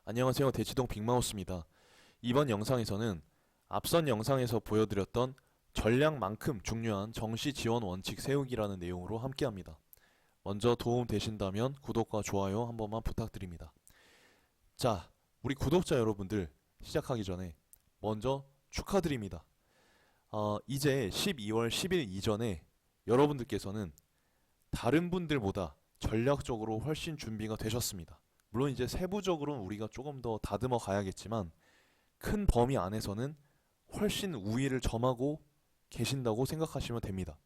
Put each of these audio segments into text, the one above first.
안녕하세요. 대치동 빅마우스입니다. 이번 영상에서는 앞선 영상에서 보여드렸던 전략만큼 중요한 정시 지원 원칙 세우기라는 내용으로 함께합니다. 먼저 도움 되신다면 구독과 좋아요 한 번만 부탁드립니다. 자, 우리 구독자 여러분들 시작하기 전에 먼저 축하드립니다. 이제 12월 10일 이전에 여러분들께서는 다른 분들보다 전략적으로 훨씬 준비가 되셨습니다. 물론 이제 세부적으로는 우리가 조금 더 다듬어 가야겠지만 큰 범위 안에서는 훨씬 우위를 점하고 계신다고 생각하시면 됩니다.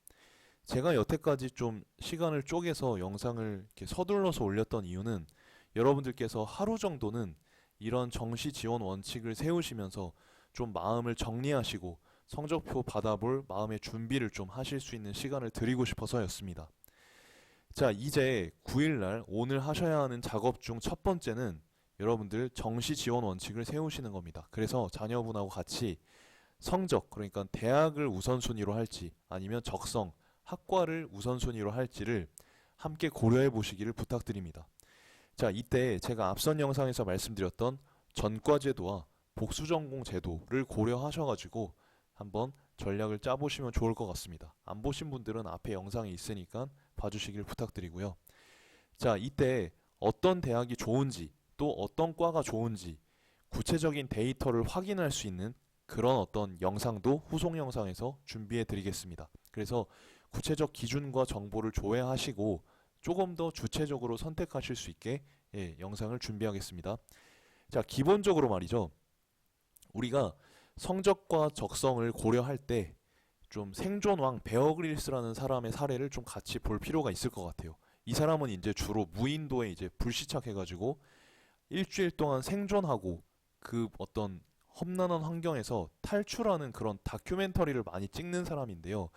제가 여태까지 좀 시간을 쪼개서 영상을 이렇게 서둘러서 올렸던 이유는 여러분들께서 하루 정도는 이런 정시 지원 원칙을 세우시면서 좀 마음을 정리하시고 성적표 받아볼 마음의 준비를 좀 하실 수 있는 시간을 드리고 싶어서였습니다. 자, 이제 9일날 오늘 하셔야 하는 작업 중 첫 번째는 여러분들 정시 지원 원칙을 세우시는 겁니다. 그래서 자녀분하고 같이 성적, 그러니까 대학을 우선순위로 할지 아니면 적성, 학과를 우선순위로 할지를 함께 고려해 보시기를 부탁드립니다. 자, 이때 제가 앞선 영상에서 말씀드렸던 전과제도와 복수전공 제도를 고려하셔가지고 한번 전략을 짜보시면 좋을 것 같습니다. 안 보신 분들은 앞에 영상이 있으니까 봐주시길 부탁드리고요. 자, 이때 어떤 대학이 좋은지 또 어떤 과가 좋은지 구체적인 데이터를 확인할 수 있는 그런 어떤 영상도 후속 영상에서 준비해 드리겠습니다. 그래서 구체적 기준과 정보를 조회하시고 조금 더 주체적으로 선택하실 수 있게 영상을 준비하겠습니다. 자, 기본적으로 말이죠. 우리가 성적과 적성을 고려할 때 좀 생존왕 베어그릴스라는 사람의 사례를 좀 같이 볼 필요가 있을 것 같아요. 이 사람은 이제 주로 무인도에 이제 불시착해가지고 일주일 동안 생존하고 그 어떤 험난한 환경에서 탈출하는 그런 다큐멘터리를 많이 찍는 사람인데요.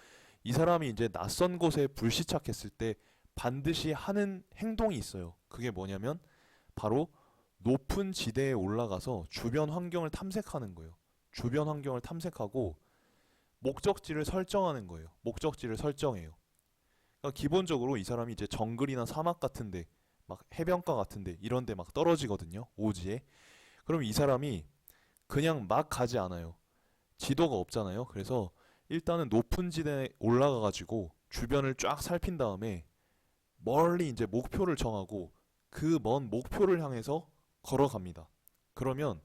이 사람이 이제 낯선 곳에 불시착했을 때 반드시 하는 행동이 있어요. 그게 뭐냐면 바로 높은 지대에 올라가서 주변 환경을 탐색하는 거예요. 주변 환경을 탐색하고 목적지를 설정하는 거예요. 목적지를 설정해요. 그러니까 기본적으로 이 사람이 이제 정글이나 사막 같은데 막 해변가 같은데 이런데 막 떨어지거든요. 오지에. 그럼 이 사람이 그냥 막 가지 않아요. 지도가 없잖아요. 그래서 일단은 높은 지대에 올라가 가지고 주변을 쫙 살핀 다음에 멀리 이제 목표를 정하고 그 먼 목표를 향해서 걸어갑니다. 그러면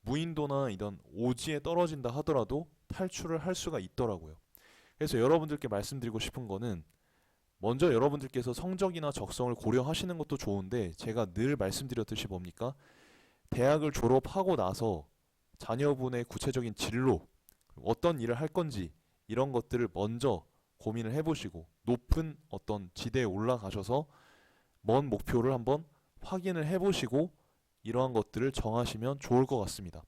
무인도나 이런 오지에 떨어진다 하더라도 탈출을 할 수가 있더라고요. 그래서 여러분들께 말씀드리고 싶은 거는 먼저 여러분들께서 성적이나 적성을 고려하시는 것도 좋은데 제가 늘 말씀드렸듯이 뭡니까? 대학을 졸업하고 나서 자녀분의 구체적인 진로, 어떤 일을 할 건지 이런 것들을 먼저 고민을 해보시고 높은 어떤 지대에 올라가셔서 먼 목표를 한번 확인을 해보시고 이러한 것들을 정하시면 좋을 것 같습니다.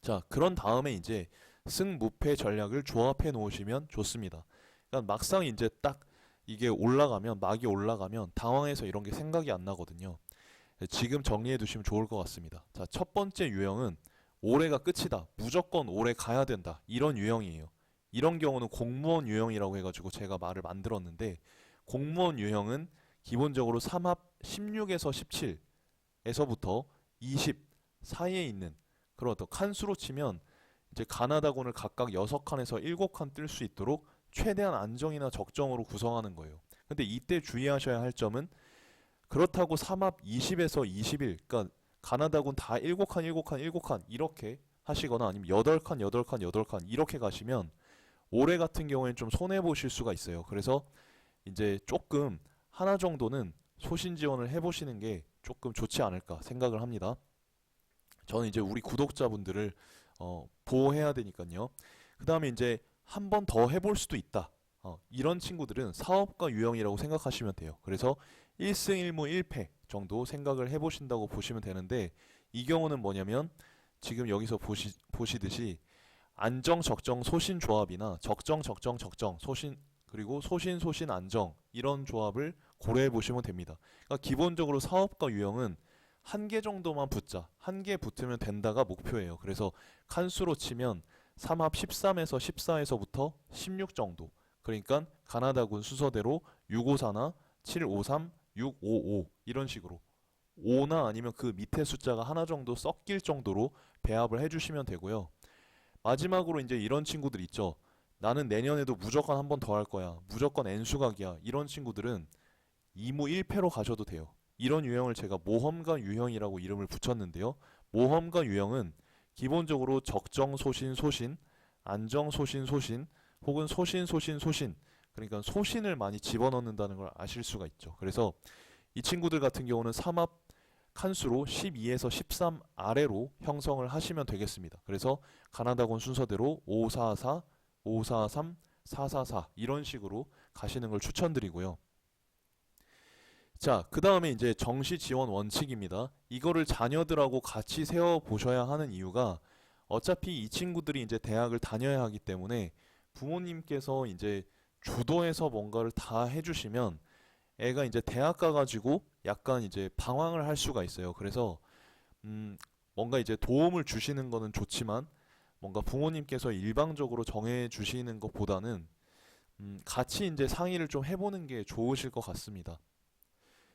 자, 그런 다음에 이제 승무패 전략을 조합해 놓으시면 좋습니다. 그러니까 막상 이제 딱 이게 올라가면, 막이 올라가면 당황해서 이런 게 생각이 안 나거든요. 지금 정리해 두시면 좋을 것 같습니다. 자, 첫 번째 유형은 올해가 끝이다. 무조건 올해 가야 된다. 이런 유형이에요. 이런 경우는 공무원 유형이라고 해가지고 제가 말을 만들었는데 공무원 유형은 기본적으로 3합 16에서 17에서부터 20 사이에 있는 그런 어떤 칸수로 치면 이제 가나다군을 각각 6칸에서 7칸 뜰 수 있도록 최대한 안정이나 적정으로 구성하는 거예요. 근데 이때 주의하셔야 할 점은 그렇다고 3합 20에서 21, 그러니까 가나다군 다 7칸, 7칸, 7칸 이렇게 하시거나 아니면 8칸, 8칸, 8칸 이렇게 가시면 올해 같은 경우에는 좀 손해 보실 수가 있어요. 그래서 이제 조금 하나 정도는 소신 지원을 해보시는 게 조금 좋지 않을까 생각을 합니다. 저는 이제 우리 구독자분들을 보호해야 되니까요. 그 다음에 이제 한 번 더 해볼 수도 있다. 이런 친구들은 사업가 유형이라고 생각하시면 돼요. 그래서 1승 1무 1패 정도 생각을 해보신다고 보시면 되는데 이 경우는 뭐냐면 지금 여기서 보시듯이 안정, 적정, 소신 조합이나 적정, 적정, 적정, 소신 그리고 소신, 소신, 안정 이런 조합을 고려해 보시면 됩니다. 그러니까 기본적으로 사업가 유형은 한 개 정도만 붙자. 한 개 붙으면 된다가 목표예요. 그래서 칸수로 치면 3합 13에서 14에서부터 16 정도. 그러니까 가나다군 순서대로 654나 753, 655 이런 식으로 5나 아니면 그 밑에 숫자가 하나 정도 섞일 정도로 배합을 해주시면 되고요. 마지막으로 이제 이런 친구들 있죠. 나는 내년에도 무조건 한 번 더 할 거야. 무조건 N수각이야. 이런 친구들은 2무 1패로 가셔도 돼요. 이런 유형을 제가 모험가 유형이라고 이름을 붙였는데요. 모험가 유형은 기본적으로 적정 소신 소신, 안정 소신 소신, 혹은 소신 소신 소신, 그러니까 소신을 많이 집어넣는다는 걸 아실 수가 있죠. 그래서 이 친구들 같은 경우는 삼합 칸수로 12에서 13 아래로 형성을 하시면 되겠습니다. 그래서 가나다곤 순서대로 544, 543, 444 이런 식으로 가시는 걸 추천드리고요. 자, 그 다음에 이제 정시 지원 원칙입니다. 이거를 자녀들하고 같이 세워 보셔야 하는 이유가 어차피 이 친구들이 이제 대학을 다녀야 하기 때문에 부모님께서 이제 주도해서 뭔가를 다 해주시면 애가 이제 대학 가가지고 약간 이제 방황을 할 수가 있어요. 그래서 뭔가 이제 도움을 주시는 거는 좋지만 뭔가 부모님께서 일방적으로 정해 주시는 것보다는 같이 이제 상의를 좀 해보는 게 좋으실 것 같습니다.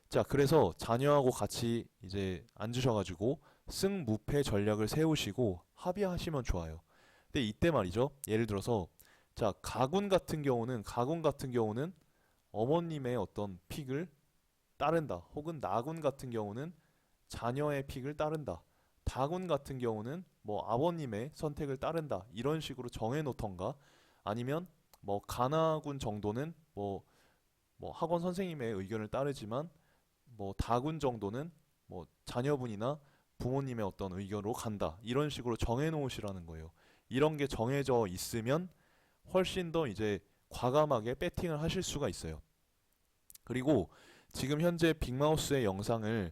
자, 그래서 자녀하고 같이 이제 앉으셔가지고 승무패 전략을 세우시고 합의하시면 좋아요. 근데 이때 말이죠. 예를 들어서 자, 가군 같은 경우는 어머님의 어떤 픽을 따른다. 혹은 나군 같은 경우는 자녀의 픽을 따른다. 다군 같은 경우는 뭐 아버님의 선택을 따른다. 이런 식으로 정해 놓던가 아니면 뭐 가나군 정도는 뭐 학원 선생님의 의견을 따르지만 뭐 다군 정도는 뭐 자녀분이나 부모님의 어떤 의견으로 간다. 이런 식으로 정해 놓으시라는 거예요. 이런 게 정해져 있으면 훨씬 더 이제 과감하게 배팅을 하실 수가 있어요. 그리고 지금 현재 빅마우스의 영상을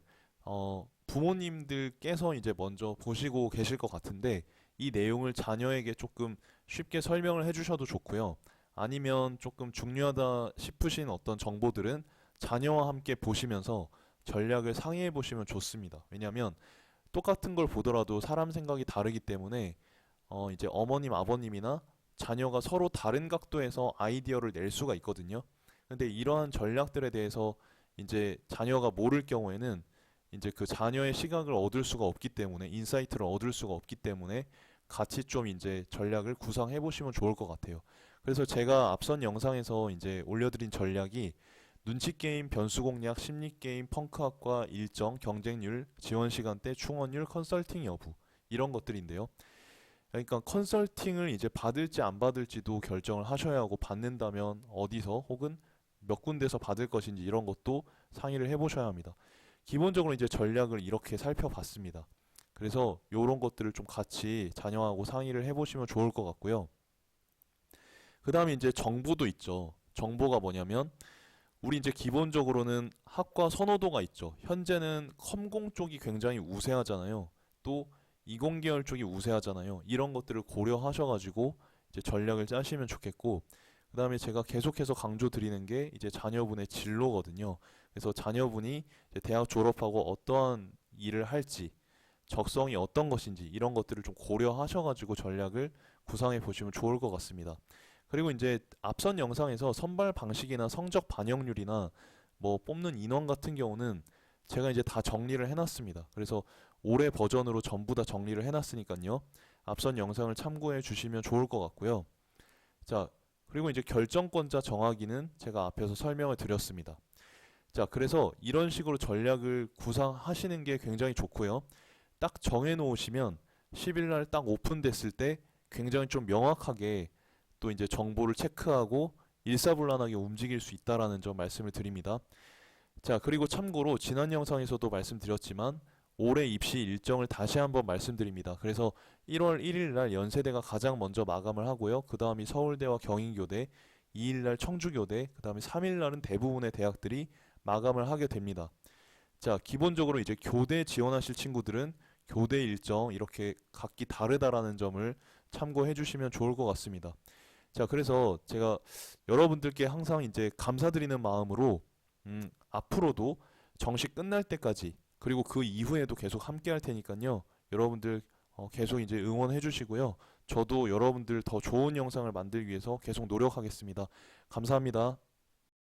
부모님들께서 이제 먼저 보시고 계실 것 같은데 이 내용을 자녀에게 조금 쉽게 설명을 해주셔도 좋고요. 아니면 조금 중요하다 싶으신 어떤 정보들은 자녀와 함께 보시면서 전략을 상의해 보시면 좋습니다. 왜냐하면 똑같은 걸 보더라도 사람 생각이 다르기 때문에 이제 어머님, 아버님이나 자녀가 서로 다른 각도에서 아이디어를 낼 수가 있거든요. 근데 이러한 전략들에 대해서 이제 자녀가 모를 경우에는 이제 그 자녀의 시각을 얻을 수가 없기 때문에 인사이트를 얻을 수가 없기 때문에 같이 좀 이제 전략을 구상해 보시면 좋을 것 같아요. 그래서 제가 앞선 영상에서 이제 올려드린 전략이 눈치 게임, 변수 공략, 심리 게임, 펑크학과 일정, 경쟁률, 지원 시간대, 충원율, 컨설팅 여부 이런 것들인데요. 그러니까 컨설팅을 이제 받을지 안 받을지도 결정을 하셔야 하고 받는다면 어디서 혹은 몇 군데서 받을 것인지 이런 것도 상의를 해보셔야 합니다. 기본적으로 이제 전략을 이렇게 살펴봤습니다. 그래서 이런 것들을 좀 같이 자녀하고 상의를 해보시면 좋을 것 같고요. 그 다음에 이제 정보도 있죠. 정보가 뭐냐면 우리 이제 기본적으로는 학과 선호도가 있죠. 현재는 컴공 쪽이 굉장히 우세하잖아요. 또 이공계열 쪽이 우세하잖아요. 이런 것들을 고려하셔가지고 이제 전략을 짜시면 좋겠고, 그 다음에 제가 계속해서 강조드리는 게 이제 자녀분의 진로거든요. 그래서 자녀분이 이제 대학 졸업하고 어떠한 일을 할지, 적성이 어떤 것인지 이런 것들을 좀 고려하셔가지고 전략을 구상해 보시면 좋을 것 같습니다. 그리고 이제 앞선 영상에서 선발 방식이나 성적 반영률이나 뭐 뽑는 인원 같은 경우는 제가 이제 다 정리를 해놨습니다. 그래서 올해 버전으로 전부 다 정리를 해놨으니까요. 앞선 영상을 참고해 주시면 좋을 것 같고요. 자, 그리고 이제 결정권자 정하기는 제가 앞에서 설명을 드렸습니다. 자, 그래서 이런 식으로 전략을 구상하시는 게 굉장히 좋고요. 딱 정해 놓으시면 10일 날 딱 오픈됐을 때 굉장히 좀 명확하게 또 이제 정보를 체크하고 일사불란하게 움직일 수 있다라는 점 말씀을 드립니다. 자, 그리고 참고로 지난 영상에서도 말씀드렸지만 올해 입시 일정을 다시 한번 말씀드립니다. 그래서 1월 1일 날 연세대가 가장 먼저 마감을 하고요. 그 다음이 서울대와 경인교대, 2일 날 청주교대, 그 다음에 3일 날은 대부분의 대학들이 마감을 하게 됩니다. 자, 기본적으로 이제 교대 지원하실 친구들은 교대 일정 이렇게 각기 다르다라는 점을 참고해 주시면 좋을 것 같습니다. 자, 그래서 제가 여러분들께 항상 이제 감사드리는 마음으로 앞으로도 정시 끝날 때까지 그리고 그 이후에도 계속 함께 할 테니까요. 여러분들 계속 이제 응원해 주시고요. 저도 여러분들 더 좋은 영상을 만들기 위해서 계속 노력하겠습니다. 감사합니다.